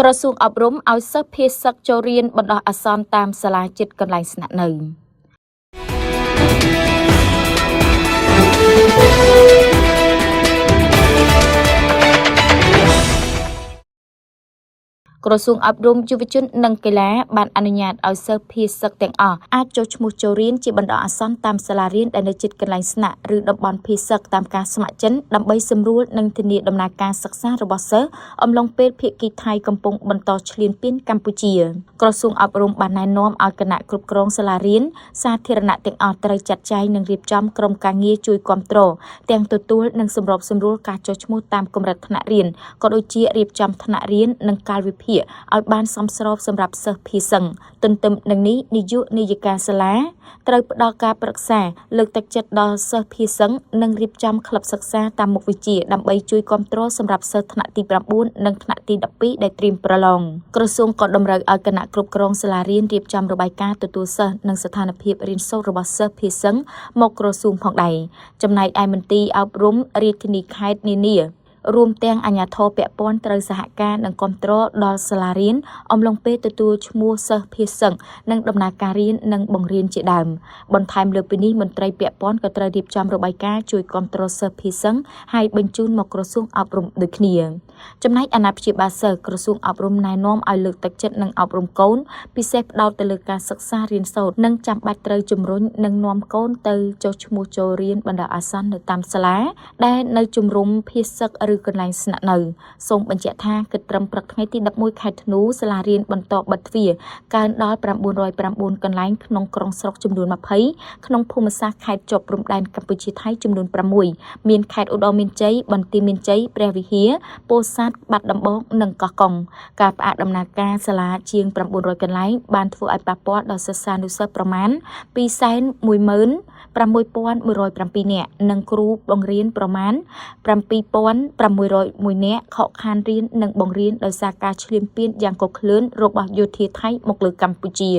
ក្រសួងអប់រំឲ្យសិស្សភេរសិស្សចូលរៀនបណ្ដោះអាសន្នតាមសាលាជិតកន្លែងស្នាក់នៅក្រសួងអប់រំយុវជននិងកីឡាបានអនុញ្ញាតឲ្យសិស្សភេរសិស្សទាំងអស់អាចចុះឈ្មោះចូលរៀនជាបណ្ដោះអាសន្នតាមសាលារៀនដែលនៅជិតកន្លែងស្នាក់ឬតំបន់ភេរសិស្សតាមការស្ម័គ្រចិត្តដើម្បីសម្រួលនិងធានាដំណើរការសិក្សារបស់សិស្សអំឡុងពេលភាគីថៃកំពុងបន្តឈ្លានពានកម្ពុជាក្រសួងអប់រំបានណែនាំឲ្យគណៈគ្រប់គ្រងសាលារៀនសាធារណៈទាំងអស់ត្រូវចាត់ចែងនិងរៀបចំក្រុមការងារជួយគាំទ្រទាំងទទួលនិងសម្របសម្រួលការចុះឈ្មោះតាមកម្រិតថ្នាក់រៀនក៏ដូចជារៀបចំថ្នាក់រៀននិងកាលវិភាគឲ្យបានសមស្របសម្រាប់សិស្សភេរសិស្សទន្ទឹមនឹងនេះនាយកនាយិកាសាលាត្រូវផ្ដល់ការប្រឹក្សាលើកទឹកចិត្តដល់សិស្សភេរសិស្សនិងរៀបចំក្លឹបសិក្សាតាមមុខវិជ្ជាដើម្បីជួយគាំទ្រសម្រាប់សិស្សថ្នាក់ទី9និងថ្នាក់ទី12ដែលត្រៀមប្រឡងក្រសួងក៏តម្រូវឲ្យគណៈគ្រប់គ្រងសាលារៀនរៀបចំរបាយការណ៍ទទួលសិស្សនិងស្ថានភាពរៀនសូត្ររបស់សិស្សភេរសិស្សមកក្រសួងផងដែរចំណែកឯមន្ទីរអប់រំរាជធានីខេត្តនានារួមទាំងអាជ្ញាធរពាក់ព័ន្ធត្រូវសហការនិងគាំទ្រដល់សាលារៀនអំឡុងពេលទទួលឈ្មោះសិស្សភេរសិស្សនិងដំណើរការរៀននិងបង្រៀនជាដើមបន្ថែមលើពីនេះមន្ត្រីពាក់ព័ន្ធក៏ត្រូវរៀបចំរបាយការណ៍ជួយគាំទ្រសិស្សភេរសិស្សហើយបញ្ជូនមកក្រសួងអប់រំដូចគ្នាចំណែកអាណាព្យាបាលសិស្សក្រសួងអប់រំណែនាំឲ្យលើកទឹកចិត្តនិងអប់រំកូនពិសេសផ្ដោតទៅលើការសិក្សារៀនសូត្រនិងចាំបាច់ត្រូវជំរុញនិងនាំកូនទៅចុះឈ្មោះចូលរៀនបណ្ដោះអាសន្ននៅតាមសាលាដែលនៅជំរំភេរសិស្សឬកន្លែងស្នាក់នៅសូមបញ្ជាក់ថាគិតត្រឹមព្រឹកថ្ងៃទី11ខែធ្នូសាលារៀនបន្តបិទទ្វារកើនដល់909កន្លែងក្នុងក្រុងស្រុកចំនួន20ក្នុងភូមិសាស្ត្រខេត្តជាប់ព្រំដែនកម្ពុជាថៃចំនួន6មានខេត្តឧត្តរមានជ័យបន្ទាយមានជ័យព្រះវិហារពោធិ៍សាត់បាត់ដំបងនិងកោះកុងការផ្អាកដំណើរការសាលាជាង900កន្លែងបានធ្វើឲ្យប៉ះពាល់ដល់សិស្សានុសិស្សប្រមាណ216,107 នាក់និងគ្រូបង្រៀនប្រមាណ7,601 នាក់ខកខានរៀននិងបង្រៀនដោយសារការឈ្លានពានយ៉ាងកក្លឿនរបស់យោធាថៃមកលើកម្ពុជា